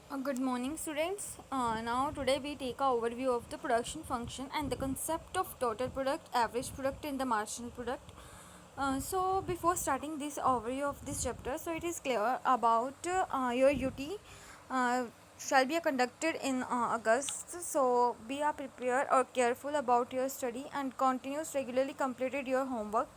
Good morning, students. Now today we take a overview of the production function and the concept of total product, average product, and the marginal product. So before starting this overview of this chapter, so it is clear about your UT shall be conducted in August. So be prepared or careful about your study and continues regularly completed your homework.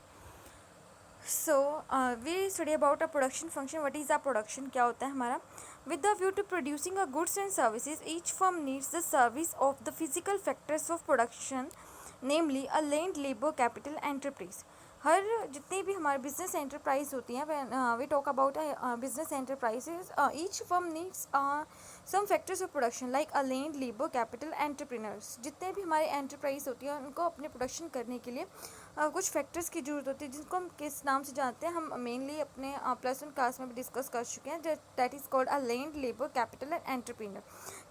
So we study about a production function. What is a production? क्या होता है हमारा? With the view to producing a goods and services, each firm needs the service of the physical factors of production, namely a land, labor, capital, enterprise. हर जितनी भी हमारे business enterprise होती हैं, we talk about business enterprises, each firm needs some factors of production like a land, labour, capital, entrepreneurs. जितने भी हमारे enterprise होती हैं उनको अपने प्रोडक्शन करने के लिए कुछ फैक्टर्स की ज़रूरत होती है जिनको हम किस नाम से जानते हैं. हम मेनली अपने प्लस वन क्लास में भी डिस्कस कर चुके हैं. That is called a land, labour, capital and entrepreneur.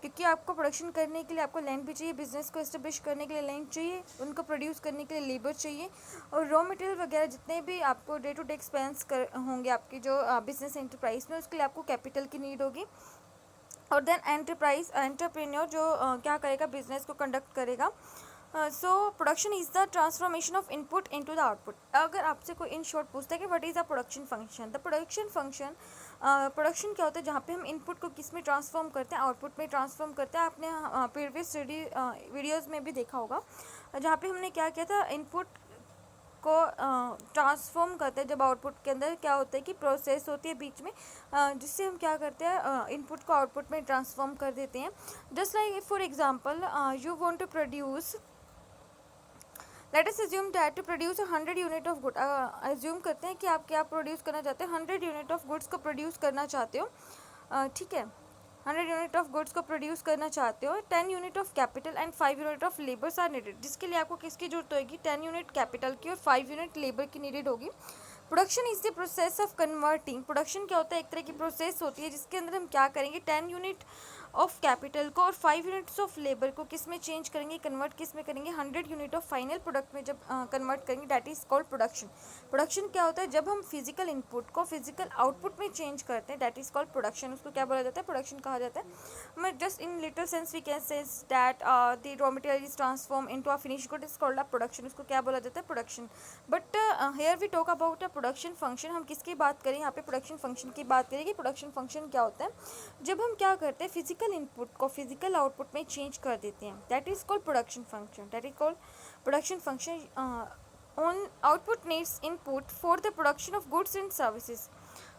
क्योंकि आपको प्रोडक्शन करने के लिए आपको लैंड भी चाहिए, बिजनेस को एस्टेब्लिश करने के लिए लैंड चाहिए, उनको प्रोड्यूस करने के लिए लेबर चाहिए, और रॉ मटेरियल वगैरह जितने भी आपको डे टू डे एक्सपेंस होंगे आपकी जो बिजनेस एंटरप्राइज में, उसके लिए आपको कैपिटल की नीड होगी. और देन एंटरप्रेन्योर जो क्या करेगा, बिजनेस को कंडक्ट करेगा. So production is the transformation of input into the output. अगर आपसे कोई इन शॉर्ट पूछता है कि what is the production function, the production function, production क्या होता है जहाँ पे हम इनपुट को किस में ट्रांसफॉर्म करते हैं, आउटपुट में ट्रांसफॉर्म करते हैं. आपने प्रीवियस स्टडी वीडियोज़ में भी देखा होगा जहाँ पे हमने क्या किया था, इनपुट को ट्रांसफॉर्म करते हैं. जब आउटपुट के अंदर क्या होता है कि प्रोसेस होती है बीच में, जिससे हम क्या करते हैं, इनपुट को आउटपुट में ट्रांसफॉर्म कर देते हैं. Just like for example, you want to produce, let us assume that to produce 100 unit of good. Assume करते हैं कि आप क्या प्रोड्यूस करना चाहते हैं, 100 यूनिट ऑफ गुड्स को प्रोड्यूस करना चाहते हो. ठीक है, 100 यूनिट ऑफ गुड्स को प्रोड्यूस करना चाहते हो. 10 unit of capital and 5 unit of labours are needed. जिसके लिए आपको किसकी जरूरत होगी, 10 यूनिट कैपिटल की और 5 यूनिट लेबर की नीडेड होगी. Production is the process of converting. Production क्या होता है, एक तरह की प्रोसेस होती है जिसके अंदर हम क्या करेंगे, 10 यूनिट ऑफ कैपिटल को और 5 यूनिट्स ऑफ लेबर को किस में चेंज करेंगे, कन्वर्ट किस में करेंगे, 100 यूनिट ऑफ फाइनल प्रोडक्ट में जब कन्वर्ट करेंगे. That is called production. Production क्या होता है, जब हम फिजिकल इनपुट को फिजिकल आउटपुट में चेंज करते हैं, दैट इज कॉल्ड प्रोडक्शन. उसको क्या बोला जाता है, प्रोडक्शन कहा जाता है. मैं just in little sense we can say that the raw material is transform into a finish good is called a production. उसको क्या बोला जाता है, production. But here we talk about a production function. हम किसकी बात करें यहाँ पे, प्रोडक्शन फंक्शन की बात करें कि प्रोडक्शन फंक्शन क्या होता है. जब हम क्या करते हैं, फिजिकल इनपुट को फिजिकल आउटपुट में चेंज कर देते हैं, that is called production function. That is called production function. On output needs input for the production of goods and services.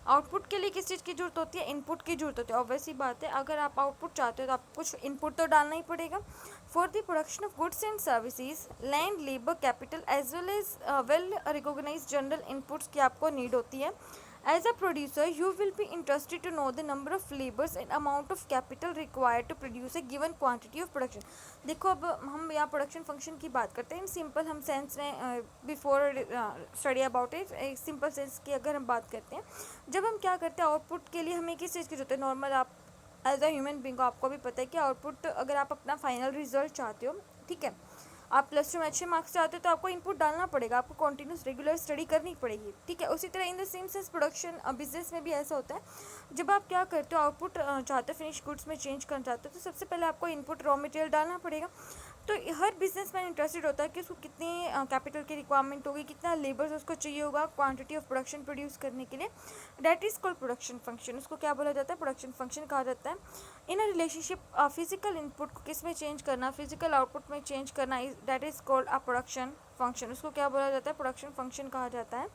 Output के लिए किस चीज़ की जरूरत होती है, इनपुट की जरूरत होती है. ऑब्वियसली बात है, अगर आप आउटपुट चाहते हो तो आपको कुछ इनपुट तो डालना ही पड़ेगा. For the production of goods and services, land, labour, capital as well as well recognise general inputs की आपको नीड होती है. As a producer, you will be interested to know the number of labors and amount of capital required to produce a given quantity of production. देखो अब हम यहाँ production function की बात करते हैं इन सिंपल हम सेंस में. बिफोर स्टडी अबाउट इट, एक सिंपल सेंस की अगर हम बात करते हैं, जब हम क्या करते हैं, आउटपुट के लिए हमें किस चीज़ की जरूरत है. नॉर्मल आप एज अ ह्यूमन बींग आपको भी पता है कि आउटपुट, अगर आप अपना फाइनल रिजल्ट चाहते हो, ठीक है, आप प्लस टू में अच्छे मार्क्स चाहते हो तो आपको इनपुट डालना पड़ेगा, आपको कंटिन्यूस रेगुलर स्टडी करनी पड़ेगी. ठीक है, उसी तरह in the same sense production business में भी ऐसा होता है. जब आप क्या करते हो, आउटपुट चाहते हो फिनिश गुड्स में चेंज करना चाहते हो, तो सबसे पहले आपको इनपुट रॉ मटेरियल डालना पड़ेगा. तो हर बिजनेसमैन इंटरेस्टेड होता है कि उसको कितनी कैपिटल की रिक्वायरमेंट होगी, कितना लेबर्स उसको चाहिए होगा क्वांटिटी ऑफ प्रोडक्शन प्रोड्यूस करने के लिए. That is called production function. उसको क्या बोला जाता है, प्रोडक्शन फंक्शन कहा जाता है. इन अ रिलेशनशिप फिजिकल इनपुट को किस में चेंज करना, फिजिकल आउटपुट में चेंज करना, that is called a production function. उसको क्या बोला जाता है, प्रोडक्शन फंक्शन कहा जाता है.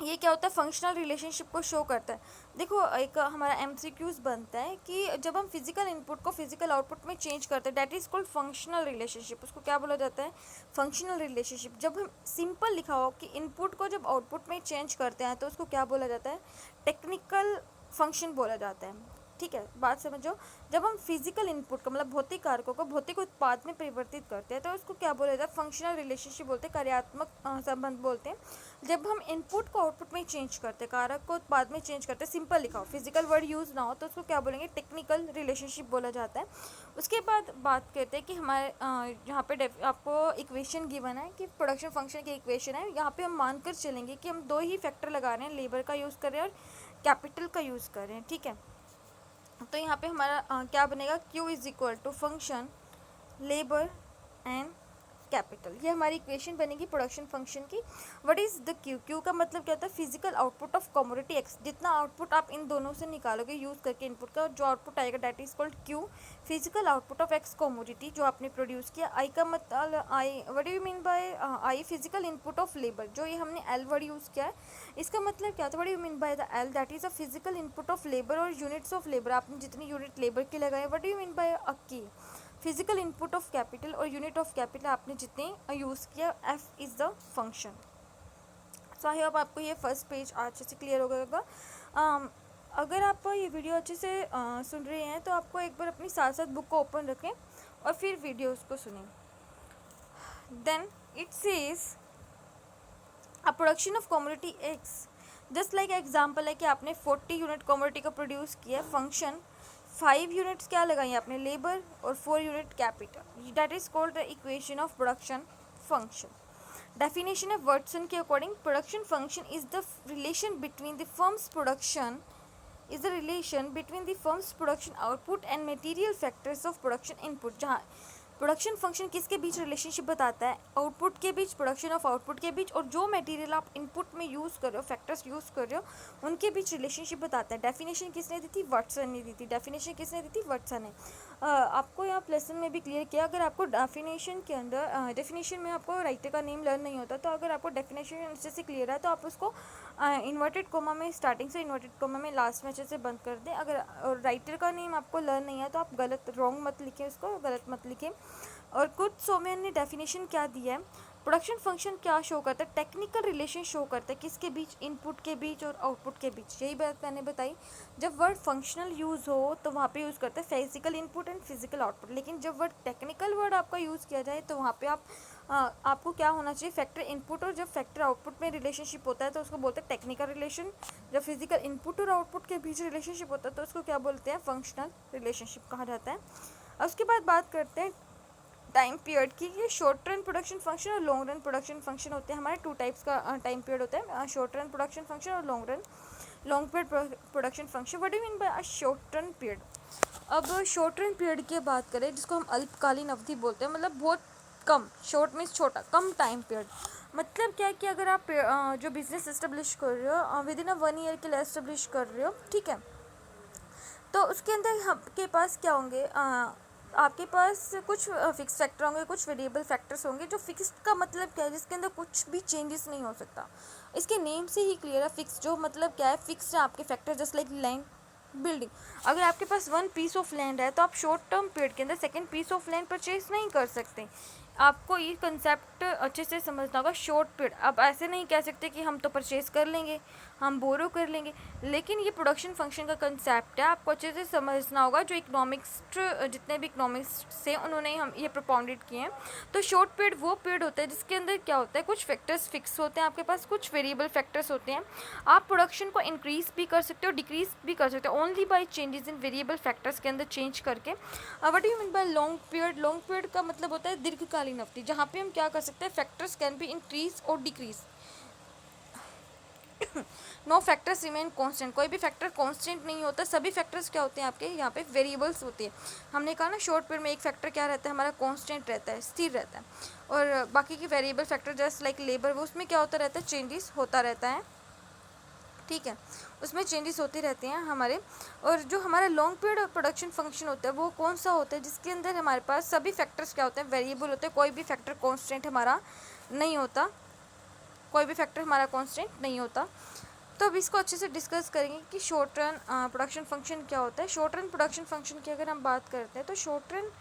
ये क्या होता है, फंक्शनल रिलेशनशिप को शो करता है. देखो एक हमारा एमसीक्यूज बनता है कि जब हम फिजिकल इनपुट को फिजिकल आउटपुट में चेंज करते हैं, that is called functional relationship. उसको क्या बोला जाता है, फंक्शनल रिलेशनशिप. जब हम सिंपल लिखा हो कि इनपुट को जब आउटपुट में चेंज करते हैं तो उसको क्या बोला जाता है, टेक्निकल फंक्शन बोला जाता है. ठीक है, बात समझो. जब हम फिजिकल इनपुट को मतलब भौतिक कारकों को भौतिक उत्पाद में परिवर्तित करते हैं तो उसको क्या बोला जाता है, फंक्शनल रिलेशनशिप बोलते हैं, कार्यात्मक संबंध बोलते हैं. जब हम इनपुट को आउटपुट में चेंज करते हैं, कारक को उत्पाद में चेंज करते हैं, सिंपल लिखा हो, फिजिकल वर्ड यूज़ ना हो, तो उसको क्या बोलेंगे, टेक्निकल रिलेशनशिप बोला जाता है. उसके बाद बात करते हैं कि हमारे यहाँ पे आपको इक्वेशन गिवन है कि प्रोडक्शन फंक्शन की इक्वेशन है. यहाँ पे हम मानकर चलेंगे कि हम दो ही फैक्टर लगा रहे हैं, लेबर का यूज़ कर रहे हैं और कैपिटल का यूज़ कर रहे हैं. ठीक है, तो यहाँ पे हमारा क्या बनेगा, Q is equal to function labour and capital. ये हमारी इक्वेशन बनेगी प्रोडक्शन फंक्शन की। What is the Q, Q का मतलब क्या होता है, physical output of commodity X. जितना आउटपुट आप इन दोनों से निकालोगे यूज करके इनपुट का, जो आउटपुट आएगा that is called Q, physical output of X commodity जो आपने प्रोड्यूस किया। आई का मतलब I, what do you mean by I, physical input of labour, जो ये हमने एल वर्ड यूज किया है, इसका मतलब क्या था, what do you mean by the L, that is a physical input of labour और यूनिट्स ऑफ लेबर, आपने जितनी यूनिट लेबर की लगाए। What do you mean by a K, physical input of capital और यूनिट ऑफ कैपिटल आपने जितने use किया। F is the function. So I hope आपको ये फर्स्ट पेज अच्छे से क्लियर हो गया होगा। अगर आप ये वीडियो अच्छे से सुन रहे हैं तो आपको एक बार अपनी साथ साथ बुक को ओपन रखें और फिर वीडियोस को सुनें। Then it says a production of commodity X, just like example है कि आपने 40 यूनिट कमोडिटी को प्रोड्यूस किया। फंक्शन 5 यूनिट्स क्या लगाई आपने, लेबर, और 4 unit capital, that is called the equation of production function. Definition of Watson के according production function is the relation between the firm's production output and material factors of production input. जहाँ production function किसके बीच relationship बताता है, output के बीच, production of output के बीच, और जो मटेरियल आप इनपुट में यूज़ कर रहे हो, फैक्टर्स यूज़ कर रहे हो, उनके बीच रिलेशनशिप बताता है। डेफिनेशन किसने दी थी, वाटसन ने दी थी। डेफिनेशन किसने दी थी, वाटसन ने। आपको यहाँ लेसन में भी क्लियर किया। अगर आपको डेफिनेशन के अंदर डेफिनेशन में आपको राइटर का नेम लर्न नहीं होता, तो अगर आपको डेफिनेशन अच्छे से क्लियर है तो आप उसको इन्वर्टेड कोमा में स्टार्टिंग से, इन्वर्टेड कोमा में लास्ट में अच्छे से बंद कर दें। अगर राइटर का नेम आपको लर्न नहीं है तो आप गलत, रॉन्ग मत लिखें, उसको गलत मत लिखें। और कुछ सोमेन ने डेफिनेशन क्या दिया है, प्रोडक्शन फंक्शन क्या शो करता है, टेक्निकल रिलेशन शो करता है किसके बीच, इनपुट के बीच और आउटपुट के बीच। यही बात मैंने बताई। जब वर्ड फंक्शनल यूज़ हो तो वहाँ पे यूज़ करते हैं physical input and physical output, लेकिन जब वर्ड टेक्निकल वर्ड आपका यूज़ किया जाए तो वहाँ पे आपको क्या होना चाहिए, फैक्टर इनपुट, और जब फैक्टर आउटपुट में रिलेशनशिप होता है तो उसको बोलते हैं टेक्निकल रिलेशन। जब फिजिकल इनपुट और आउटपुट के बीच रिलेशनशिप होता है तो उसको क्या बोलते हैं, फंक्शनल रिलेशनशिप कहा जाता है। और उसके बाद बात करते हैं टाइम पीरियड की। ये शॉर्ट रन प्रोडक्शन फंक्शन और लॉन्ग रन प्रोडक्शन फंक्शन होते हैं। हमारे 2 टाइप्स का टाइम पीरियड होता है, शॉर्ट रन प्रोडक्शन फंक्शन और long period production function. What do you mean by a short run period. अब शॉर्ट रन पीरियड की बात करें, जिसको हम अल्पकालीन अवधि बोलते हैं, मतलब बहुत कम, शॉर्ट मीन्स छोटा, कम टाइम पीरियड। मतलब क्या है कि अगर आप जो बिजनेस इस्टेब्लिश कर रहे हो विद इन 1 ईयर के लिए इस्टेब्लिश कर रहे हो, ठीक है, तो उसके अंदर आपके पास क्या होंगे, आपके पास कुछ फिक्स फैक्टर होंगे, कुछ वेरिएबल फैक्टर्स होंगे। जो फिक्स्ड का मतलब क्या है, जिसके अंदर कुछ भी चेंजेस नहीं हो सकता। इसके नेम से ही क्लियर है। फिक्स जो मतलब क्या है, फिक्स है आपके factor, just like land, building. अगर आपके पास 1 पीस ऑफ लैंड है तो आप शॉर्ट टर्म पीरियड के अंदर second piece of land purchase नहीं कर सकते। आपको ये कंसेप्ट अच्छे से समझना होगा। शॉर्ट पीरियड, अब ऐसे नहीं कह सकते कि हम तो परचेज कर लेंगे, हम बोरो कर लेंगे, लेकिन ये प्रोडक्शन फंक्शन का कंसेप्ट है, आपको अच्छे से समझना होगा। जो इकोनॉमिक्स, जितने भी इकोनॉमिक्स से उन्होंने हम ये प्रोपाउंडेड किए हैं। तो शॉर्ट पीरियड वो पीरियड होता है जिसके अंदर क्या होता है, कुछ फैक्टर्स फिक्स होते हैं आपके पास, कुछ वेरिएबल फैक्टर्स होते हैं। आप प्रोडक्शन को इंक्रीज भी कर सकते हो, डिक्रीज भी कर सकते हो, only by changes in variable factors के अंदर चेंज करके। What do you mean bye long period. Long period का मतलब होता है दीर्घकालीन अवधि, जहाँ पे हम क्या कर सकते हैं, factors can be increase or decrease, no factors remain constant. कोई भी फैक्टर कांस्टेंट नहीं होता, सभी फैक्टर्स क्या होते हैं आपके यहाँ पे, वेरिएबल्स होते हैं। हमने कहा ना शॉर्ट पीरियड में एक फैक्टर क्या रहता है हमारा, कांस्टेंट रहता है, स्थिर रहता है, और बाकी की variable factor just like labour, वो उसमें क्या होता रहता है, चेंजेस होता रहता है, ठीक है, उसमें चेंजेस होते रहते हैं हमारे। और जो हमारा लॉन्ग पीरियड प्रोडक्शन फंक्शन होता है वो कौन सा होता है, जिसके अंदर हमारे पास सभी फैक्टर्स क्या होते हैं, वेरिएबल होते हैं, कोई भी फैक्टर कांस्टेंट हमारा नहीं होता, कोई भी फैक्टर हमारा कांस्टेंट नहीं होता। तो अब इसको अच्छे से डिस्कस करेंगे कि शॉर्ट रन प्रोडक्शन फंक्शन क्या होता है। शॉर्ट रन प्रोडक्शन फंक्शन की अगर हम बात करते हैं तो short run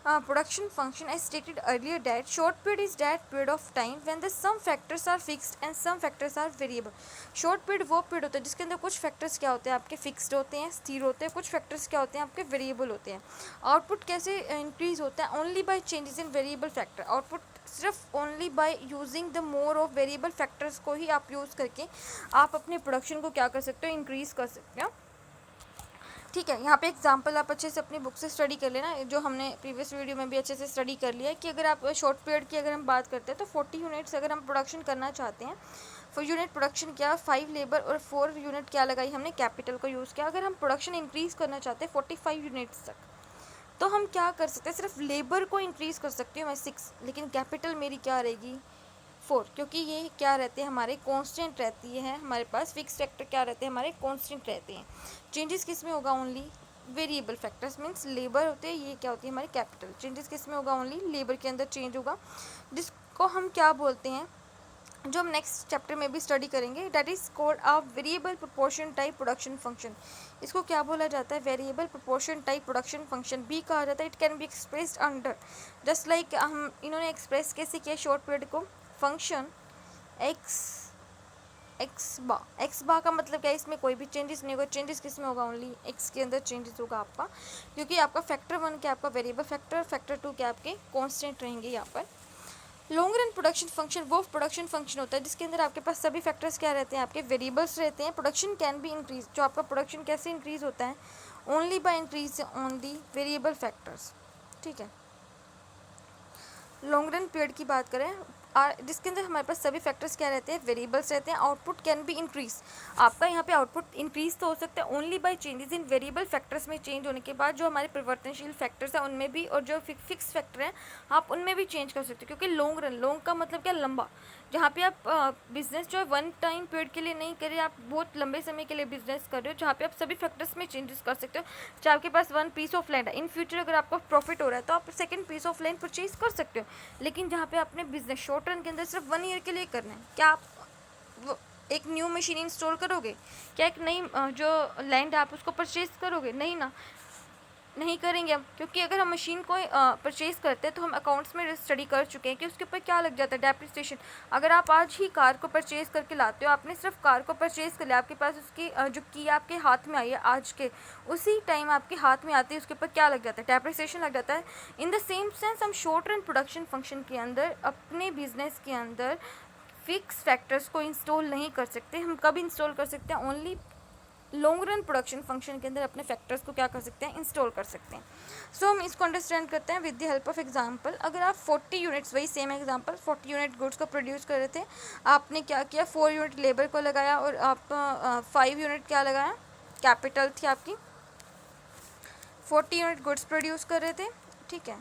production function as stated earlier that short period is that period of time when the some factors are fixed and some factors are variable. Short period वो period होता है जिसके अंदर कुछ फैक्टर्स क्या होते हैं आपके फिक्स्ड होते हैं, स्थिर होते हैं, कुछ फैक्टर्स क्या होते हैं आपके वेरिएबल होते हैं। आउटपुट कैसे इंक्रीज होता है, only by changes in variable factor. Output सिर्फ only by using the more of variable factors को ही आप यूज़ करके आप अपने प्रोडक्शन को क्या कर सकते हो, इंक्रीज़ कर सकते हो, ठीक है। यहाँ पे एग्जांपल आप अच्छे से अपनी बुक से स्टडी कर लेना, जो हमने प्रीवियस वीडियो में भी अच्छे से स्टडी कर लिया है कि अगर आप शॉर्ट पीरियड की अगर हम बात करते हैं तो 40 यूनिट्स अगर हम प्रोडक्शन करना चाहते हैं यूनिट प्रोडक्शन किया, 5 लेबर और 4 यूनिट क्या लगाई हमने, कैपिटल को यूज़ किया। अगर हम प्रोडक्शन इंक्रीज़ करना चाहते हैं 45 यूनिट्स तक, तो हम क्या कर सकते हैं, सिर्फ लेबर को इंक्रीज़ कर सकती हूँ मैं 6, लेकिन कैपिटल मेरी क्या रहेगी 4, क्योंकि ये क्या रहते हैं हमारे कांस्टेंट रहती है, हमारे पास फिक्स फैक्टर क्या रहते हैं हमारे कांस्टेंट रहते हैं। चेंजेस किस में होगा, only variable factors means labour होते हैं, ये क्या होती है हमारी कैपिटल। चेंजेस किस में होगा, ओनली लेबर के अंदर चेंज होगा, जिसको हम क्या बोलते हैं, जो हम नेक्स्ट चैप्टर में भी स्टडी करेंगे, that is called a variable proportion type production function. इसको क्या बोला जाता है, variable proportion type production function भी कहा जाता है। It can be expressed under, just like हम इन्होंने एक्सप्रेस कैसे किया शॉर्ट पीरियड को, फंक्शन एक्स बा का मतलब क्या है, इसमें कोई भी चेंजेस नहीं होगा। चेंजेस किस में होगा, ओनली एक्स के अंदर चेंजेस होगा आपका, क्योंकि आपका फैक्टर 1 क्या आपका वेरिएबल फैक्टर, फैक्टर 2 क्या आपके कांस्टेंट रहेंगे यहाँ पर। लॉन्ग रन प्रोडक्शन फंक्शन वो प्रोडक्शन फंक्शन होता है जिसके अंदर आपके पास सभी फैक्टर्स क्या रहते हैं, आपके वेरिएबल्स रहते हैं। प्रोडक्शन कैन बी इंक्रीज, जो आपका प्रोडक्शन कैसे इंक्रीज होता है, only by increase on the variable factors, ठीक है। लॉन्ग रन पीरियड की बात करें, जिसके अंदर हमारे पास सभी फैक्टर्स क्या रहते हैं, वेरिएबल्स रहते हैं। आउटपुट कैन बी इंक्रीज, आपका यहाँ पे आउटपुट इंक्रीज तो हो सकता है only by changes in variable factors में चेंज होने के बाद, जो हमारे परिवर्तनशील फैक्टर्स हैं उनमें भी, और जो फिक्स फैक्टर हैं आप उनमें भी चेंज कर सकते हो। क्योंकि लॉन्ग रन, लॉन्ग का मतलब क्या, लंबा, जहाँ पे आप बिजनेस जो है 1 टाइम पीरियड के लिए नहीं कर रहे, आप बहुत लंबे समय के लिए बिजनेस कर रहे हो, जहाँ पे आप सभी फैक्टर्स में चेंजेस कर सकते हो। चाहे आपके पास 1 पीस ऑफ लैंड है, इन फ्यूचर अगर आपको प्रॉफिट हो रहा है तो आप second piece of land purchase कर सकते हो। लेकिन जहाँ पे आपने बिजनेस शॉर्ट रन के अंदर सिर्फ 1 ईयर के लिए करना है, क्या आप एक न्यू मशीन इंस्टॉल करोगे, क्या एक नई जो लैंड है आप उसको परचेज करोगे, नहीं ना, नहीं करेंगे हम। क्योंकि अगर हम मशीन को परचेज़ करते हैं तो हम अकाउंट्स में स्टडी कर चुके हैं कि उसके ऊपर क्या लग जाता है, डेप्रिसिएशन। अगर आप आज ही कार को परचेज़ करके लाते हो, आपने सिर्फ कार को परचेज़ कर लिया, आपके पास उसकी जो की आपके हाथ में आई है आज के उसी टाइम आपके हाथ में आती है, उसके ऊपर क्या लग जाता है, डेप्रिसिएशन लग जाता है। इन द सेम सेंस हम शॉर्ट रन प्रोडक्शन फंक्शन के अंदर अपने बिजनेस के अंदर फिक्स फैक्टर्स को इंस्टॉल नहीं कर सकते। हम कब इंस्टॉल कर सकते हैं, only long run production function के अंदर अपने फैक्टर्स को क्या कर सकते हैं, इंस्टॉल कर सकते हैं। सो हम इसको अंडरस्टैंड करते हैं with the help of example. अगर आप 40 यूनिट्स, वही सेम एग्जांपल, 40 यूनिट गुड्स को प्रोड्यूस कर रहे थे, आपने क्या किया, 4 यूनिट लेबर को लगाया और आप 5 यूनिट क्या लगाया, कैपिटल थी आपकी। 40 यूनिट गुड्स प्रोड्यूस कर रहे थे, ठीक है,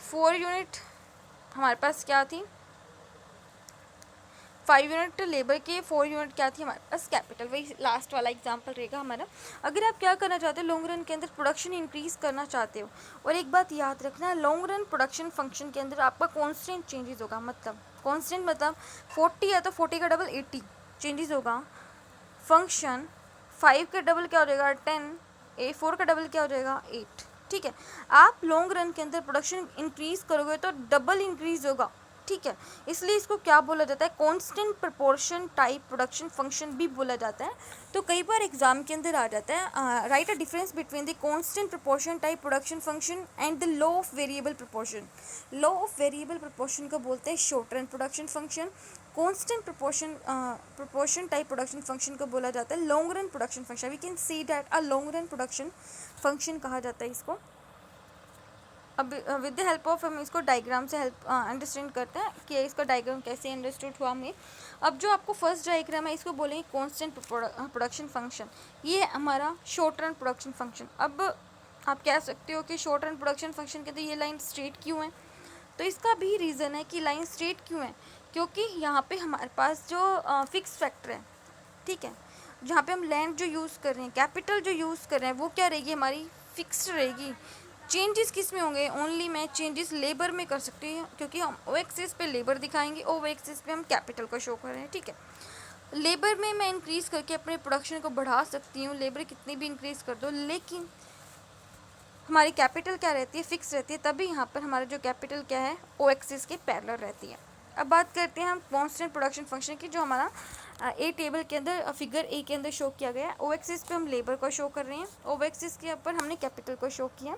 4 यूनिट हमारे पास क्या थी, 5 यूनिट लेबर के, 4 यूनिट क्या थी हमारे पास कैपिटल। वही लास्ट वाला एग्जांपल रहेगा हमारा। अगर आप क्या करना चाहते हो, लॉन्ग रन के अंदर प्रोडक्शन इंक्रीज करना चाहते हो, और एक बात याद रखना है, लॉन्ग रन प्रोडक्शन फंक्शन के अंदर आपका कांस्टेंट चेंजेस होगा। मतलब कांस्टेंट मतलब 40 है तो 40 का डबल 80 चेंजेस होगा। फंक्शन 5 का डबल क्या हो जाएगा 10, 4 का डबल क्या हो जाएगा 8, ठीक है। आप लॉन्ग रन के अंदर प्रोडक्शन इंक्रीज करोगे तो डबल इंक्रीज होगा, ठीक है। इसलिए इसको क्या बोला जाता है, constant proportion type production function भी बोला जाता है। तो कई बार एग्जाम के अंदर आ जाता है, right a difference between the constant proportion type production function and the law of variable proportion. Law of variable proportion को बोलते हैं short run production function. Constant proportion type production function को बोला जाता है long run production function. We can see that a long run production function कहा जाता है इसको। अब विद द हेल्प ऑफ हम इसको डायग्राम से हेल्प अंडरस्टैंड करते हैं कि इसका डायग्राम कैसे अंडरस्टूड हुआ हमें। अब जो आपको फर्स्ट डायग्राम है इसको बोलेंगे कांस्टेंट प्रोडक्शन फंक्शन, ये है हमारा शॉर्ट रन प्रोडक्शन फंक्शन। अब आप कह सकते हो कि शॉर्ट रन प्रोडक्शन फंक्शन के अंदर ये लाइन स्ट्रेट क्यों है, तो इसका भी रीज़न है कि लाइन स्ट्रेट क्यों है, क्योंकि यहाँ पे हमारे पास जो फिक्स फैक्टर है, ठीक है, जहाँ पे हम लैंड जो यूज़ कर रहे हैं, कैपिटल जो यूज़ कर रहे हैं, वो क्या रहेगी हमारी फिक्स्ड रहेगी। चेंजेस किस में होंगे, ओनली मैं चेंजेस लेबर में कर सकती हूँ, क्योंकि हम ओ एक्सिस पे लेबर दिखाएंगे, ओ एक्सिस पे हम कैपिटल को शो कर रहे हैं, ठीक है। लेबर में मैं इंक्रीज़ करके अपने प्रोडक्शन को बढ़ा सकती हूँ, लेबर कितनी भी इंक्रीज़ कर दो, लेकिन हमारी कैपिटल क्या रहती है, फिक्स रहती है। तभी यहाँ पर हमारा जो कैपिटल क्या है, ओ एक्सिस के पैरेलल रहती है। अब बात करते हैं हम कांस्टेंट प्रोडक्शन फंक्शन की, जो हमारा ए टेबल के अंदर फिगर ए के अंदर शो किया गया है। ओ एक्सिस पे हम लेबर को शो कर रहे हैं, ओ एक्सिस के ऊपर हमने कैपिटल को शो किया।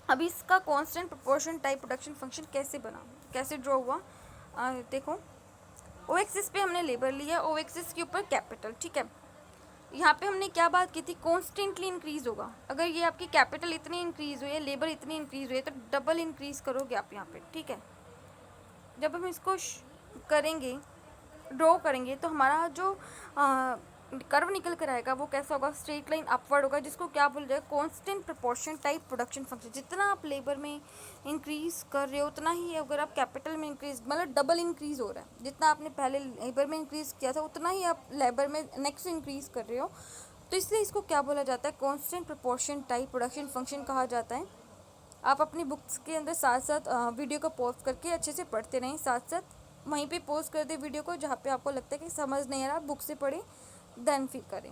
अब इसका constant proportion type production function कैसे बना, कैसे ड्रॉ हुआ, देखो ओ एक्सिस पे हमने लेबर लिया, ओ एक्सिस के ऊपर कैपिटल, ठीक है। यहाँ पे हमने क्या बात की थी, कॉन्स्टेंटली इंक्रीज होगा। अगर ये आपकी कैपिटल इतनी इंक्रीज हुई है, लेबर इतनी इंक्रीज हुई है, तो डबल इंक्रीज करोगे आप यहाँ पे, ठीक है। जब हम इसको करेंगे ड्रॉ करेंगे तो हमारा जो कर्व निकल कर आएगा वो कैसा होगा, स्ट्रेट लाइन अपवर्ड होगा, जिसको क्या बोल जाएगा, constant proportion type production function. जितना आप लेबर में इंक्रीज कर रहे हो उतना ही अगर आप कैपिटल में इंक्रीज, मतलब डबल इंक्रीज हो रहा है, जितना आपने पहले लेबर में इंक्रीज किया था उतना ही आप लेबर में नेक्स्ट इंक्रीज कर रहे हो, तो इसलिए इसको क्या बोला जाता है, constant proportion type production function कहा जाता है। आप अपनी बुक्स के अंदर साथ साथ वीडियो को पॉज करके अच्छे से पढ़ते रहें, साथ साथ वहीं पे पॉज कर दे वीडियो को, जहाँ पे आपको लगता है कि समझ नहीं आ रहा, बुक से पढ़ें देन फिर करें।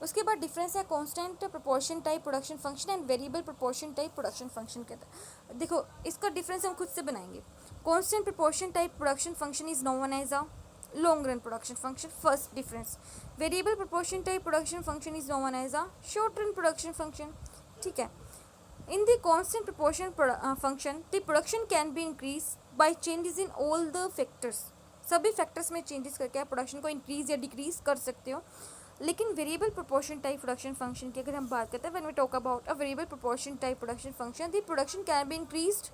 उसके बाद डिफरेंस है constant proportion type production function and variable proportion type production function के अंदर। देखो इसका डिफरेंस हम खुद से बनाएंगे। Constant proportion type production function is known as a long run production function, first difference. Variable proportion type production function is known as a short run production function, ठीक है। In the constant proportion function, the production can be increased by changes in all the factors. सभी factors में changes करके आप production को increase या decrease कर सकते हो। लेकिन variable proportion type production function की अगर हम बात करते हैं, when we talk about a variable proportion type production function, the production can be increased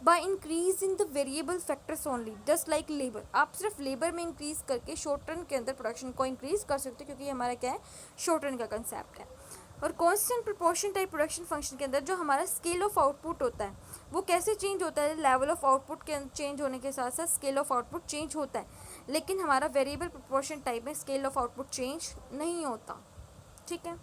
by increase in the variable factors only, just like labour. आप सिर्फ लेबर में increase करके शॉर्ट रन के अंदर प्रोडक्शन को इंक्रीज कर सकते हो, क्योंकि ये हमारा क्या है, शॉर्ट रन का कंसेप्ट है। और constant proportion type production function के अंदर जो हमारा स्केल ऑफ आउटपुट होता है वो कैसे चेंज होता है, लेवल ऑफ आउटपुट के चेंज होने के साथ साथ स्केल ऑफ आउटपुट चेंज होता है। लेकिन हमारा वेरिएबल प्रोपोर्शन टाइप में स्केल ऑफ आउटपुट चेंज नहीं होता, ठीक है।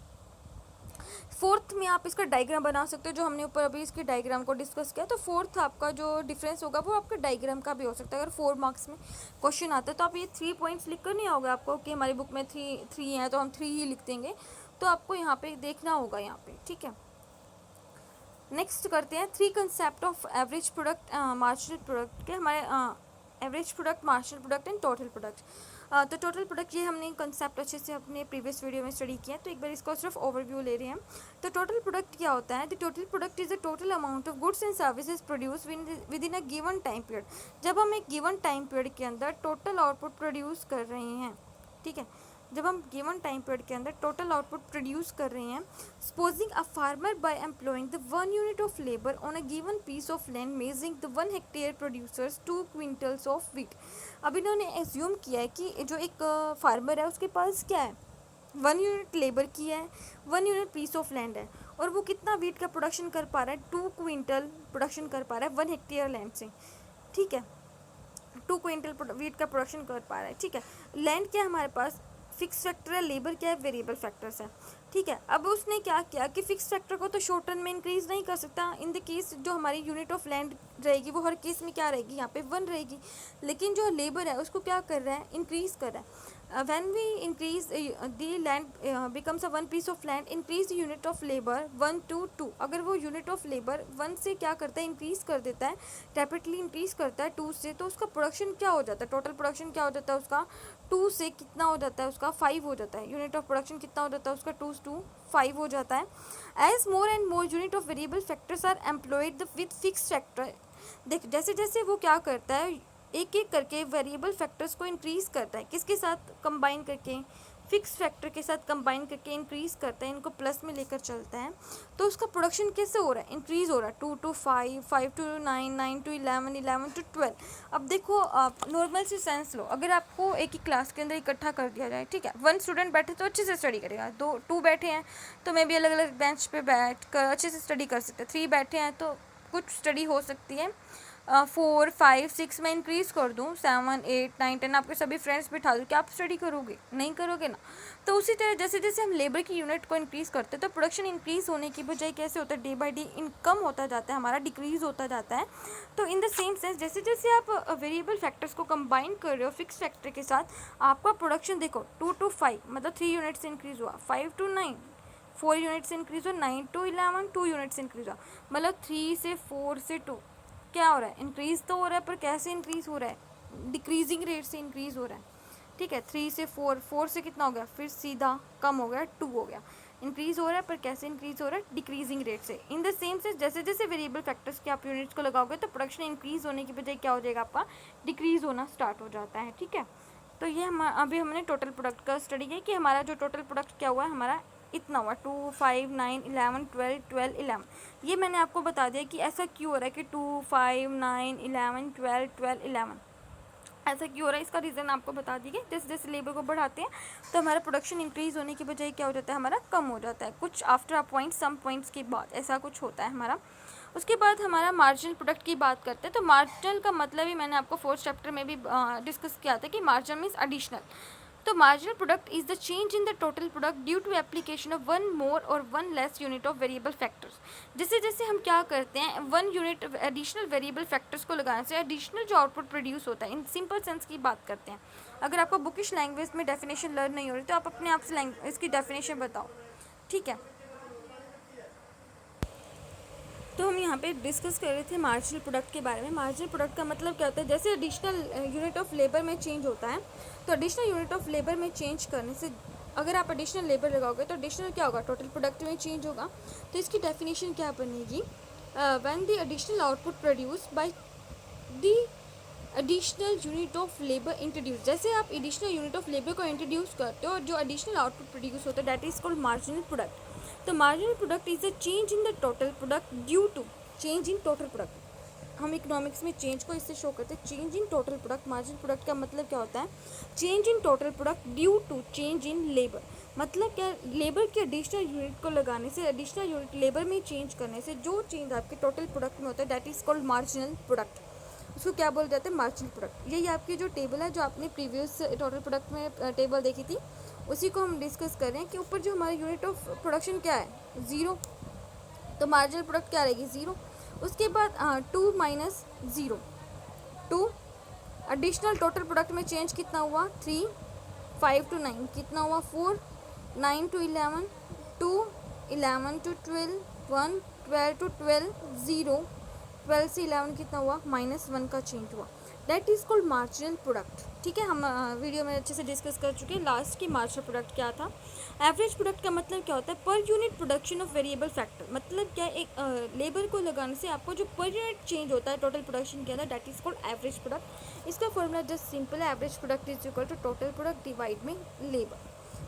फोर्थ में आप इसका डायग्राम बना सकते हो, जो हमने ऊपर अभी इसके डायग्राम को डिस्कस किया। तो फोर्थ आपका जो डिफरेंस होगा वो आपका डायग्राम का भी हो सकता है। अगर 4 मार्क्स में क्वेश्चन आता है तो आप ये 3 पॉइंट्स लिख कर नहीं आओगे आपको कि हमारी बुक में थ्री हैं तो हम 3 ही लिख देंगे, तो आपको यहाँ पे देखना होगा यहाँ पे, ठीक है। नेक्स्ट करते हैं 3 concept of average product, marginal product के, हमारे average product, marginal product and total product. तो टोटल प्रोडक्ट ये हमने कंसेप्ट अच्छे से अपने प्रीवियस वीडियो में स्टडी किया, तो एक बार इसको सिर्फ ओवरव्यू ले रहे हैं। तो टोटल प्रोडक्ट क्या होता है, the total product is the total amount of goods and services produce with in a given time period. जब हम एक गिवन टाइम पीरियड के अंदर टोटल आउटपुट प्रोड्यूस कर रहे हैं, ठीक है, जब हम गिवन टाइम पीरियड के अंदर टोटल आउटपुट प्रोड्यूस कर रहे हैं, supposing a farmer by employing the 1 unit of labour on a given piece of land measuring the 1 hectare producers 2 quintals of wheat. अब इन्होंने एज्यूम किया है कि जो एक फार्मर है उसके पास क्या है, 1 यूनिट लेबर की है, 1 यूनिट पीस ऑफ लैंड है, और वो कितना व्हीट का प्रोडक्शन कर पा रहा है, 2 क्विंटल प्रोडक्शन कर पा रहा है 1 हेक्टेयर लैंड से, ठीक है। 2 क्विंटल व्हीट का प्रोडक्शन कर पा रहा है, ठीक है। लैंड क्या है हमारे पास, फिक्स फैक्टर है, लेबर क्या है, वेरिएबल फैक्टर्स है, ठीक है। अब उसने क्या किया कि फिक्स फैक्टर को तो शॉर्ट टर्म में इंक्रीज नहीं कर सकता, इन द केस जो हमारी यूनिट ऑफ लैंड रहेगी वो हर केस में क्या रहेगी, यहाँ पे 1 रहेगी। लेकिन जो लेबर है उसको क्या कर रहा है, इंक्रीज कर रहा है। when we increase the land becomes a 1 piece of land, increase the unit of labor 1 to 2। अगर वो यूनिट ऑफ लेबर 1 से क्या करता है, इंक्रीज कर देता है, रैपिडली इंक्रीज करता है 2 से, तो उसका प्रोडक्शन क्या हो जाता है, टोटल प्रोडक्शन क्या हो जाता है उसका, 2 से कितना हो जाता है उसका, 5 हो जाता है। यूनिट ऑफ प्रोडक्शन कितना हो जाता है उसका, 2 to 5 हो जाता है। As more and more unit of variable factors are employed with fix factor. देख जैसे जैसे वो क्या करता है, एक एक करके वेरिएबल फैक्टर्स को इंक्रीज करता है, किसके साथ कंबाइन करके, फिक्स फैक्टर के साथ कंबाइन करके इंक्रीज करता है, इनको प्लस में लेकर चलता है। तो उसका प्रोडक्शन कैसे हो रहा है, इंक्रीज हो रहा है, 2 to 5, 5 to 9, 9 to 11, 11 to 12। अब देखो आप नॉर्मल से सेंस लो, अगर आपको एक ही क्लास के अंदर इकट्ठा कर दिया जाए, ठीक है, 1 स्टूडेंट बैठे तो अच्छे से स्टडी करेगा, 2 बैठे हैं तो मे भी अलग अलग बेंच पे बैठ कर अच्छे से स्टडी कर सकते हैं, 3 बैठे हैं तो कुछ स्टडी हो सकती है, 4, 5, 6 में इंक्रीज़ कर दूँ, 7, 8, 9, 10 आपके सभी फ्रेंड्स बिठा दूँ, क्या आप स्टडी करोगे, नहीं करोगे ना। तो उसी तरह जैसे जैसे हम लेबर की यूनिट को इंक्रीज़ करते हैं तो प्रोडक्शन इंक्रीज़ होने की बजाय कैसे होता है, डे बाय डे इनकम होता जाता है, हमारा डिक्रीज़ होता जाता है। तो इन द सेम सेंस जैसे जैसे आप वेरिएबल फैक्टर्स को कंबाइन कर रहे हो फिक्स फैक्टर के साथ, आपका प्रोडक्शन देखो 2 to 5 मतलब 3 यूनिट से इंक्रीज़ हुआ, 5 to 9 4 यूनिट से इंक्रीज़ हुआ, 9 to 11 2 यूनिट से इंक्रीज़ हुआ, मतलब 3 से 4 से 2 क्या हो रहा है, इंक्रीज़ तो हो रहा है, पर कैसे इंक्रीज़ हो रहा है, डिक्रीजिंग रेट से इंक्रीज़ हो रहा है, ठीक है। 3 से 4, 4 से कितना हो गया, फिर सीधा कम हो गया, 2 हो गया, इंक्रीज़ हो रहा है, पर कैसे इंक्रीज़ हो रहा है, डिक्रीजिंग रेट से। इन द सेम से जैसे जैसे वेरिएबल फैक्टर्स के आप यूनिट्स को लगाओगे तो प्रोडक्शन इंक्रीज़ होने की बजाय क्या हो जाएगा, आपका डिक्रीज़ होना स्टार्ट हो जाता है, ठीक है। तो ये हम अभी हमने टोटल प्रोडक्ट का स्टडी किया कि हमारा जो टोटल प्रोडक्ट क्या हुआ है, हमारा इतना हुआ 2, 5, 9, 11, 12, 12, 11। ये मैंने आपको बता दिया कि ऐसा क्यों हो रहा है कि 2, 5, 9, 11, 12, 12, 11। ऐसा क्यों हो रहा है, इसका रीज़न आपको बता दी गई। जैसे जैसे लेबर को बढ़ाते हैं तो हमारा प्रोडक्शन इंक्रीज़ होने की बजाय क्या हो जाता है, हमारा कम हो जाता है, कुछ after a point some points के बाद ऐसा कुछ होता है हमारा। उसके बाद हमारा मार्जिनल प्रोडक्ट की बात करते हैं। तो मार्जिनल का मतलब ही मैंने आपको फोर्थ चैप्टर में भी डिस्कस किया था कि मार्जिनल मीन्स एडिशनल। तो marginal product is the change in the total product due to application of one more और one less unit of variable factors. जैसे जैसे हम क्या करते हैं, one unit additional variable factors को लगाने से एडिशनल जो आउटपुट प्रोड्यूस होता है, इन सिंपल सेंस की बात करते हैं। अगर आपको बुकिश लैंग्वेज में डेफिनेशन लर्न नहीं हो रही तो आप अपने आप से इसकी डेफिनेशन बताओ, ठीक है। तो हम यहाँ पे डिस्कस कर रहे थे मार्जिनल प्रोडक्ट के बारे में। मार्जिनल प्रोडक्ट का मतलब क्या होता है, जैसे एडिशनल यूनिट ऑफ लेबर में चेंज होता है, तो एडिशनल यूनिट ऑफ लेबर में चेंज करने से अगर आप एडिशनल लेबर लगाओगे तो एडिशनल क्या होगा, टोटल प्रोडक्ट में चेंज होगा। तो इसकी डेफिनेशन क्या बनेगी, when the additional output produce by the additional unit of labour introduce. जैसे आप एडिशनल यूनिट ऑफ लेबर को इंट्रोड्यूस करते हो और जो एडिशनल आउटपुट प्रोड्यूस होता है that is called marginal product. तो marginal product is a change in the total product due to change in total product. हम इकोनॉमिक्स में चेंज को इससे शो करते हैं, change in total product. Marginal product का मतलब क्या होता है, change in total product due to change in labour. मतलब क्या, लेबर के एडिशनल यूनिट को लगाने से, एडिशनल यूनिट लेबर में चेंज करने से जो चेंज आपके टोटल प्रोडक्ट में होता है that is called marginal product. उसको क्या बोल जाते हैं, मार्जिनल प्रोडक्ट। यही आपकी जो टेबल है जो आपने प्रीवियस टोटल प्रोडक्ट में टेबल देखी थी उसी को हम डिस्कस कर रहे हैं कि ऊपर जो हमारा यूनिट ऑफ प्रोडक्शन क्या है, ज़ीरो, तो मार्जिनल प्रोडक्ट क्या रहेगी, ज़ीरो। उसके बाद 2 minus zero, 2 additional total product में चेंज कितना हुआ, 3, 5 to 9 कितना हुआ, 4, 9 to 11, 2, 11 to 12, 1, 12 to 12, 0, 12 से 11 कितना हुआ, -1 का चेंज हुआ, that is called marginal product. ठीक है, हम वीडियो में अच्छे से डिस्कस कर चुके हैं लास्ट की मार्जिनल प्रोडक्ट क्या था। एवरेज प्रोडक्ट का मतलब क्या होता है, per unit production of variable factor. मतलब क्या, एक लेबर को लगाने से आपको जो पर यूनिट चेंज होता है टोटल प्रोडक्शन के अंदर that is called average product. इसका फॉर्मूला जस्ट सिंपल है, average product is equal to total product divide में लेबर।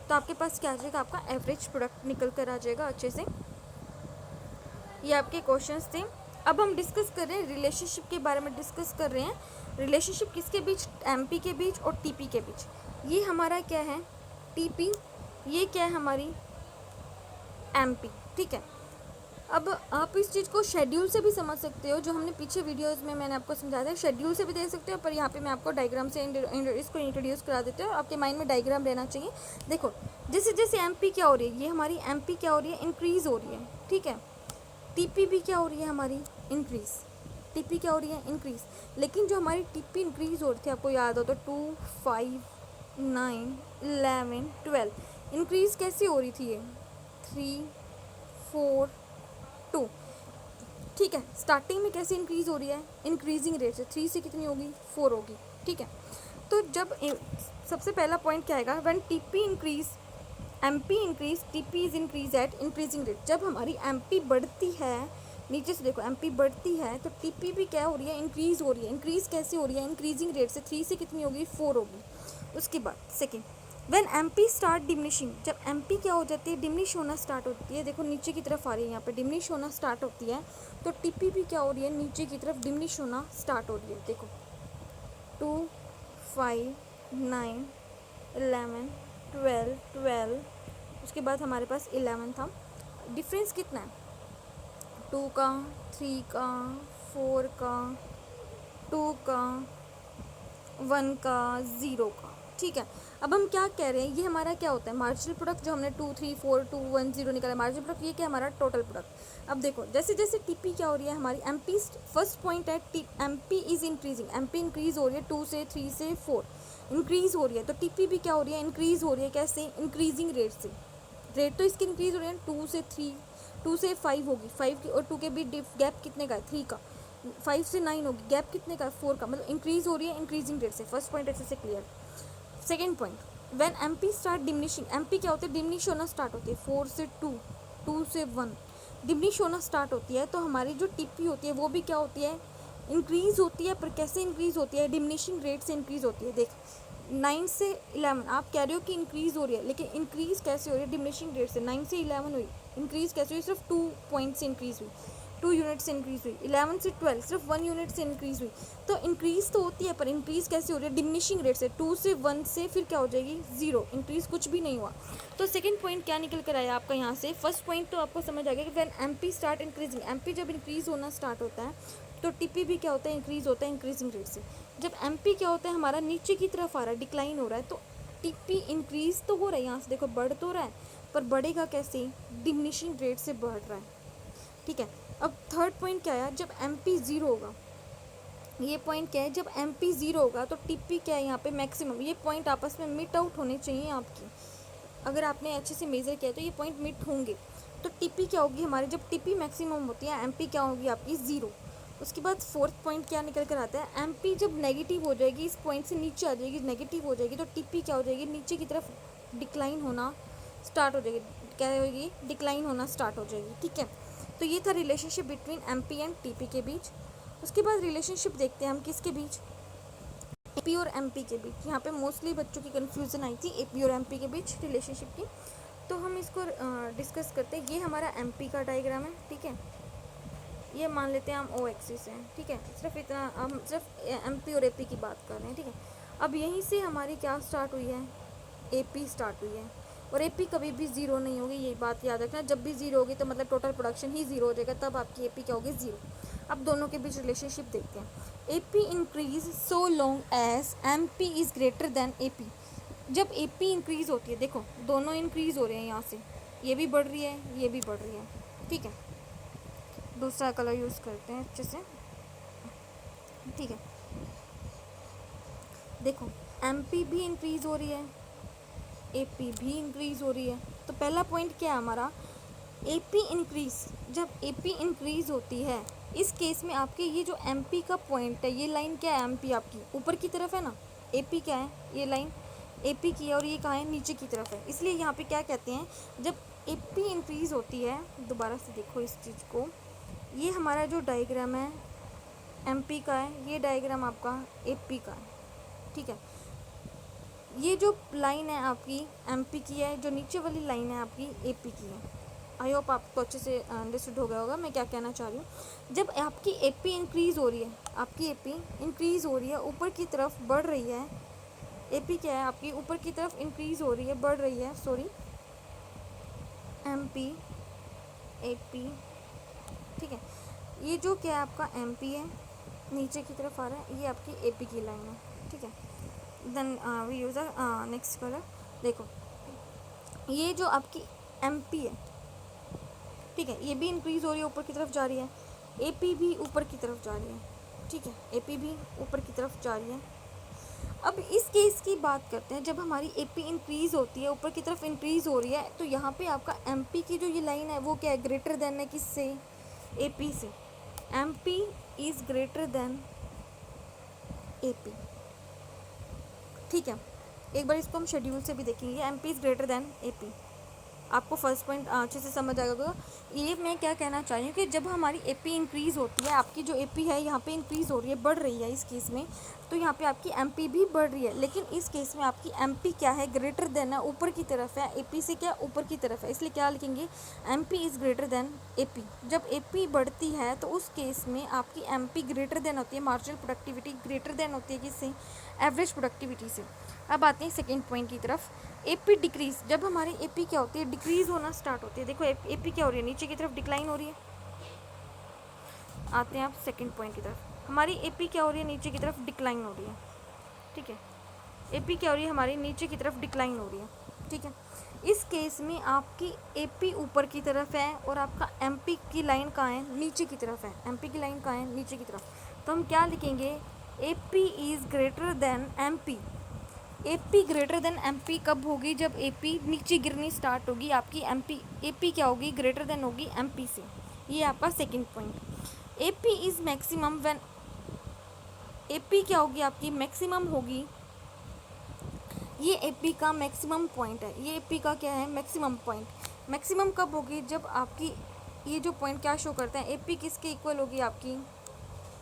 तो आपके पास क्या आ जाएगा, आपका एवरेज प्रोडक्ट निकल कर आ जाएगा अच्छे से। ये आपके क्वेश्चंस थे। अब हम डिस्कस कर रहे हैं रिलेशनशिप के बारे में, डिस्कस कर रहे हैं रिलेशनशिप किसके बीच, एमपी के बीच और टीपी के बीच। ये हमारा क्या है, टीपी, ये क्या है हमारी एमपी। ठीक है, अब आप इस चीज़ को शेड्यूल से भी समझ सकते हो, जो हमने पीछे वीडियोस में मैंने आपको समझाया था, शेड्यूल से भी देख सकते हो, पर यहाँ पे मैं आपको डायग्राम से इसको इंट्रोड्यूस करा देते हो। आपके माइंड में डायग्राम रहना चाहिए। देखो, जैसे जैसे एमपी क्या हो रही है, ये हमारी एमपी क्या हो रही है, इंक्रीज़ हो रही है। ठीक है, टीपी भी क्या हो रही है हमारी, इंक्रीज़। टीपी क्या हो रही है, इंक्रीज़। लेकिन जो हमारी टीपी इंक्रीज़ हो रही थी, आपको याद हो तो 2, 5, 9, 11, 12 इंक्रीज़ कैसे हो रही थी, ये 3, 4, 2। ठीक है, स्टार्टिंग में कैसे इंक्रीज़ हो रही है, इंक्रीजिंग रेट से। 3 से कितनी होगी, 4 होगी। ठीक है, तो जब सबसे पहला पॉइंट क्या आएगा, when TP increase, MP increase, TP is increase at increasing rate. जब हमारी एमपी बढ़ती है, नीचे से देखो एमपी बढ़ती है तो टीपी भी क्या हो रही है, इंक्रीज हो रही है। इंक्रीज कैसे हो रही है, इंक्रीजिंग रेट से। 3 से कितनी होगी, 4 होगी। उसके बाद second, when MP start diminishing, जब एमपी क्या हो जाती है, डिमिनिश होना स्टार्ट होती है। देखो नीचे की तरफ आ रही है, यहाँ पे डिमिनिश होना स्टार्ट होती है, तो टीपी भी क्या हो रही है, नीचे की तरफ डिमिनिश होना स्टार्ट हो रही है। देखो 2, 5, 9, 11, 12, उसके बाद हमारे पास 11 था। डिफरेंस कितना है, 2 का, 3 का, 4 का, 2 का, 1 का, 0 का। ठीक है, अब हम क्या कह रहे हैं, ये हमारा क्या होता है, मार्जिनल प्रोडक्ट। जो हमने 2, 3, 4, 2, 1, 0 निकाला मार्जिनल प्रोडक्ट, ये क्या हमारा टोटल प्रोडक्ट। अब देखो जैसे जैसे टीपी क्या हो रही है हमारी, एमपी फर्स्ट पॉइंट है, MP is increasing, MP increase हो रही है 2 से 3 से 4 इंक्रीज हो रही है। तो टीपी भी क्या हो रही है, इंक्रीज हो रही है। कैसे, इंक्रीजिंग रेट से। रेट तो इसकी इंक्रीज हो रही है, 2 से 3, 2 से 5 होगी, 5 की और 2 के बीच गैप कितने का है, 3 का। 5 से 9 होगी, गैप कितने का, 4 का। मतलब इंक्रीज हो रही है इंक्रीजिंग रेट से। फर्स्ट पॉइंट अच्छे से clear. Second point, when MP start diminishing, MP क्या होती है, डिमिनिश होना स्टार्ट होती है। 4 से 2, 2 से 1 डिमिनिश होना स्टार्ट होती है, तो हमारी जो टीपी होती है वो भी क्या होती है, इंक्रीज होती है। पर कैसे इंक्रीज होती है, डिमिनिशिंग रेट से इंक्रीज होती है। देख 9 से 11 आप कह रहे हो कि इंक्रीज़ हो रही है, लेकिन इंक्रीज़ कैसे हो रही है, डिमिनिशिंग रेट से। 9 से 11 हुई, इंक्रीज़ कैसे हुई, सिर्फ 2 पॉइंट से इंक्रीज़ हुई। 2 यूनिट्स इंक्रीज हुई, 11 से 12 सिर्फ 1 यूनिट से इंक्रीज हुई। तो इंक्रीज तो होती है, पर इंक्रीज कैसे हो रही है, डिमिनिशिंग रेट से, 2 से 1 से फिर क्या हो जाएगी, 0, इंक्रीज कुछ भी नहीं हुआ। तो सेकंड पॉइंट क्या निकल कर आया आपका यहाँ से, फर्स्ट पॉइंट तो आपको समझ आ गया कि when MP start increasing, MP जब इंक्रीज होना स्टार्ट होता है तो टीपी भी क्या होता है, इंक्रीज होता है इंक्रीजिंग रेट से। जब एमपी क्या होता है हमारा नीचे की तरफ आ रहा है, डिक्लाइन हो रहा है, तो टीपी इंक्रीज तो हो रहा है, यहाँ से देखो बढ़ तो रहा है, पर बढ़ेगा कैसे, डिमिनिशिंग रेट से बढ़ रहा है। ठीक है, अब थर्ड पॉइंट क्या आया, जब एमपी ज़ीरो होगा, ये पॉइंट क्या है, जब एमपी ज़ीरो होगा तो टीपी क्या है यहाँ पे मैक्सिमम, ये पॉइंट आपस में मिट आउट होने चाहिए आपकी, अगर आपने अच्छे से मेज़र किया तो ये पॉइंट मिट होंगे। तो टीपी क्या होगी हमारी, जब टीपी मैक्सिमम होती है एमपी क्या होगी आपकी, ज़ीरो। उसके बाद फोर्थ पॉइंट क्या निकल कर आता है, एमपी जब नेगेटिव हो जाएगी, इस पॉइंट से नीचे आ जाएगी, नेगेटिव हो जाएगी, तो टीपी क्या हो जाएगी, नीचे की तरफ डिक्लाइन होना स्टार्ट हो जाएगी, क्या होगी, डिक्लाइन होना स्टार्ट हो जाएगी। ठीक है, तो ये था relationship between MP and TP के बीच। उसके बाद रिलेशनशिप देखते हैं हम किसके बीच, एपी और एमपी के बीच। यहाँ पे मोस्टली बच्चों की कन्फ्यूज़न आई थी एपी और एमपी के बीच रिलेशनशिप की, तो हम इसको डिस्कस करते हैं। ये हमारा एमपी का डायग्राम है, ठीक है, ये मान लेते हैं हम ओ एक्सिस है, ठीक है, सिर्फ इतना, हम सिर्फ एमपी और एपी की बात कर रहे हैं। ठीक है, अब यहीं से हमारी क्या स्टार्ट हुई है, एपी स्टार्ट हुई है, और एपी कभी भी ज़ीरो नहीं होगी, ये बात याद रखना, जब भी ज़ीरो होगी तो मतलब टोटल प्रोडक्शन ही ज़ीरो हो जाएगा, तब आपकी एपी क्या होगी, ज़ीरो। अब दोनों के बीच रिलेशनशिप देखते हैं। AP increase so long as MP is greater than AP. जब एपी इंक्रीज़ होती है, देखो दोनों इंक्रीज़ हो रहे हैं, यहाँ से ये भी बढ़ रही है, ये भी बढ़ रही है। ठीक है, दूसरा कलर यूज़ करते हैं अच्छे से। ठीक है, देखो एमपी भी इंक्रीज़ हो रही है, एपी भी इंक्रीज़ हो रही है। तो पहला पॉइंट क्या है हमारा, एपी इंक्रीज़, जब एपी इंक्रीज़ होती है, इस केस में आपके ये जो एमपी का पॉइंट है, ये लाइन क्या है, एमपी आपकी ऊपर की तरफ है ना, एपी क्या है, ये लाइन एपी की है, और ये कहाँ है, नीचे की तरफ है। इसलिए यहाँ पे क्या कहते हैं, जब एपी इंक्रीज़ होती है, दोबारा से देखो इस चीज़ को, ये हमारा जो डायग्राम है एमपी का है, ये डायग्राम आपका एपी का है। ठीक है, ये जो लाइन है आपकी एमपी की है, जो नीचे वाली लाइन है आपकी एपी की है। आई होप आपको अच्छे से अंडरस्टूड हो गया होगा मैं क्या कहना चाह रही हूँ। जब आपकी एपी इंक्रीज़ हो रही है, आपकी एपी इंक्रीज़ हो रही है, ऊपर की तरफ बढ़ रही है, एपी क्या है आपकी ऊपर की तरफ इंक्रीज़ हो रही है, बढ़ रही है, सॉरी, एमपी एपी। ठीक है, ये जो क्या है आपका एमपी है, नीचे की तरफ आ रहा है, ये आपकी एपी की लाइन है। ठीक है, then we use next colour. देखो ये जो आपकी एमपी है, ठीक है, ये भी इंक्रीज़ हो रही है, ऊपर की तरफ जा रही है, एपी भी ऊपर की तरफ जा रही है। ठीक है, एपी भी ऊपर की तरफ जा रही है। अब इस केस की बात करते हैं, जब हमारी एपी इंक्रीज़ होती है, ऊपर की तरफ इंक्रीज़ हो रही है, तो यहाँ पे आपका एमपी की जो ये लाइन है वो क्या है, ग्रेटर देन है किससे, एपी से। MP is greater than AP. ठीक है, एक बार इसको हम शेड्यूल से भी देखेंगे, MP is greater than AP, आपको फर्स्ट पॉइंट अच्छे से समझ आएगा। ये मैं क्या कहना चाह रही हूँ कि जब हमारी एपी इंक्रीज़ होती है, आपकी जो एपी है यहाँ पे इंक्रीज़ हो रही है, बढ़ रही है इस केस में, तो यहाँ पे आपकी एमपी भी बढ़ रही है, लेकिन इस केस में आपकी एमपी क्या है, ग्रेटर देन है, ऊपर की तरफ है, एपी से क्या ऊपर की तरफ है, इसलिए क्या लिखेंगे, MP is greater than AP. जब एपी बढ़ती है तो उस केस में आपकी एमपी ग्रेटर देन होती है, मार्जिनल प्रोडक्टिविटी ग्रेटर देन होती है किससे, एवरेज प्रोडक्टिविटी से। अब आते हैं सेकेंड पॉइंट की तरफ, एपी डिक्रीज़, जब हमारी एपी क्या होती है, डिक्रीज़ होना स्टार्ट होती है। देखो एपी क्या हो रही है, नीचे की तरफ डिक्लाइन हो रही है। आते हैं आप सेकंड पॉइंट की तरफ, हमारी एपी क्या हो रही है, नीचे की तरफ डिक्लाइन हो रही है। ठीक है, एपी क्या हो रही है हमारी, नीचे की तरफ डिक्लाइन हो रही है। ठीक है, इस केस में आपकी एपी ऊपर की तरफ है और आपका एमपी की लाइन कहाँ है, नीचे की तरफ है, एमपी की लाइन कहाँ है, नीचे की तरफ। तो हम क्या लिखेंगे, AP is greater then MP. AP greater than MP कब होगी, जब एपी नीचे गिरनी स्टार्ट होगी, आपकी एमपी एपी क्या होगी, ग्रेटर देन होगी एमपी से। ये आपका second point. AP is maximum when, AP क्या होगी आपकी, मैक्सिमम होगी, ये एपी का मैक्सिमम पॉइंट है, ये एपी का क्या है, मैक्सिमम पॉइंट। मैक्सिमम कब होगी, जब आपकी ये जो पॉइंट क्या शो करते हैं, एपी किसके इक्वल होगी आपकी,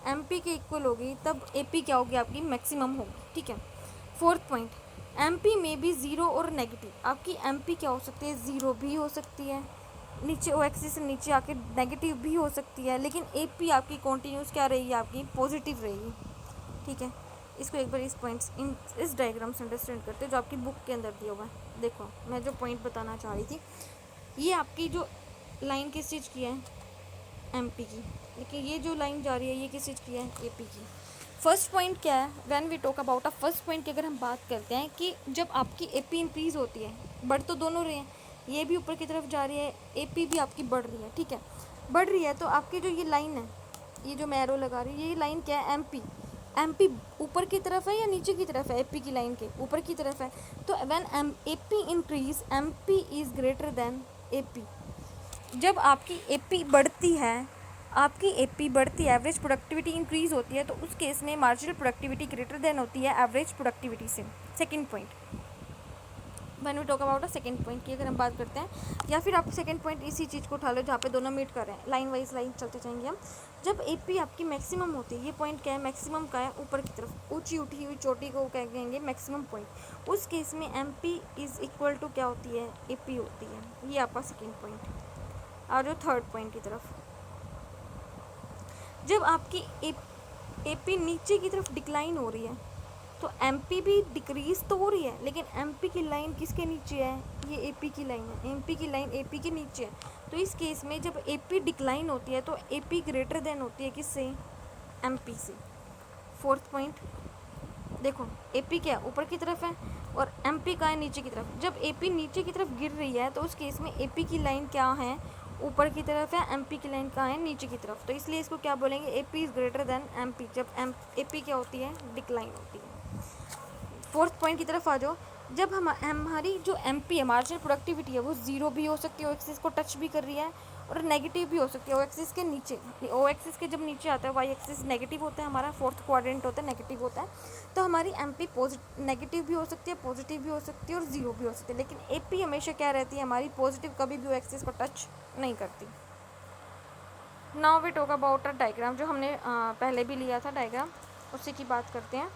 एमपी के इक्वल होगी, तब एपी क्या होगी आपकी, मैक्सिमम होगी। ठीक है, फोर्थ पॉइंट, एमपी में भी ज़ीरो और नेगेटिव, आपकी एमपी क्या हो सकती है, ज़ीरो भी हो सकती है नीचे ओ एक्सिस से नीचे आके नेगेटिव भी हो सकती है, लेकिन ए पी आपकी कॉन्टीन्यूस क्या रहेगी, आपकी पॉजिटिव रहेगी। ठीक है, इसको एक बार इस पॉइंट्स इस डायग्राम से अंडरस्टैंड करते हैं जो आपकी बुक के अंदर दिया हुआ है। देखो मैं जो पॉइंट बताना चाह रही थी, ये आपकी जो लाइन किस चीज़ की है, एम पी की, लेकिन ये जो लाइन जा रही है ये किस चीज़ की है, ए पी की। फर्स्ट पॉइंट क्या है, when we talk about a first point की अगर हम बात करते हैं कि जब आपकी ए पी इंक्रीज़ होती है, बढ़ तो दोनों रहे हैं, ये भी ऊपर की तरफ जा रही है, ए पी भी आपकी बढ़ रही है। ठीक है, बढ़ रही है तो आपकी जो ये लाइन है, ये जो मैं एरो लगा रही हूँ, ये लाइन क्या है, एम पी। एम पी ऊपर की तरफ है या नीचे की तरफ है, ए पी की लाइन के ऊपर की तरफ है। तो when M A P increase, M P is greater than A P. जब आपकी ए पी बढ़ती है, आपकी ए पी बढ़ती है, एवरेज प्रोडक्टिविटी इंक्रीज़ होती है, तो उस केस में मार्जिनल प्रोडक्टिविटी ग्रेटर देन होती है एवरेज प्रोडक्टिविटी से। Second point, when we talk about a second point की अगर हम बात करते हैं, या फिर आप सेकंड पॉइंट इसी चीज़ को उठा लो जहाँ पे दोनों मीट कर रहे हैं, लाइन वाइज लाइन चलते जाएंगे हम। जब ए पी आपकी मैक्सिमम होती है, ये पॉइंट क्या है, मैक्सिमम का है, ऊपर की तरफ ऊँची उठी हुई चोटी को क्या कहेंगे, मैक्सिमम पॉइंट। उस केस में M P is equal to क्या होती है, ए पी होती है। ये आपका सेकेंड पॉइंट। और जो थर्ड पॉइंट की तरफ, जब आपकी ए पी नीचे की तरफ डिक्लाइन हो रही है, तो एम पी भी डिक्रीज तो हो रही है, लेकिन एम पी की लाइन किसके नीचे है, ये ए पी की लाइन है, एम पी की लाइन ए पी के नीचे है। तो इस केस में जब ए पी डिक्लाइन होती है तो ए पी ग्रेटर देन होती है किससे, एम पी से। फोर्थ पॉइंट देखो, ए पी क्या ऊपर की तरफ है और एम पी का है नीचे की तरफ। जब ए पी नीचे की तरफ गिर रही है तो उस केस में ए पी की लाइन क्या है, ऊपर की तरफ है, एम पी की लाइन कहाँ है, नीचे की तरफ। तो इसलिए इसको क्या बोलेंगे, A P is greater than M P, जब ए पी क्या होती है, डिक्लाइन होती है। फोर्थ पॉइंट की तरफ आ जाओ, जब हमारी जो एम पी है, मार्जिनल प्रोडक्टिविटी है, वो ज़ीरो भी हो सकती है, ओ एक्सिस को टच भी कर रही है, और नेगेटिव भी हो सकती है, ओ एक्सिस के नीचे। ओ एक्सिस के जब नीचे आता है, वाई एक्सिस नेगेटिव होता है, हमारा फोर्थ क्वाड्रेंट होता है, नेगेटिव होता है, तो हमारी एम पी नेगेटिव भी हो सकती है, पॉजिटिव भी हो सकती है और ज़ीरो भी हो सकती है। लेकिन ए पी हमेशा क्या रहती है, हमारी पॉजिटिव, कभी भी ओ एक्सिस को टच नहीं करती। Now we talk about a diagram, जो हमने पहले भी लिया था डायग्राम, उसी की बात करते हैं।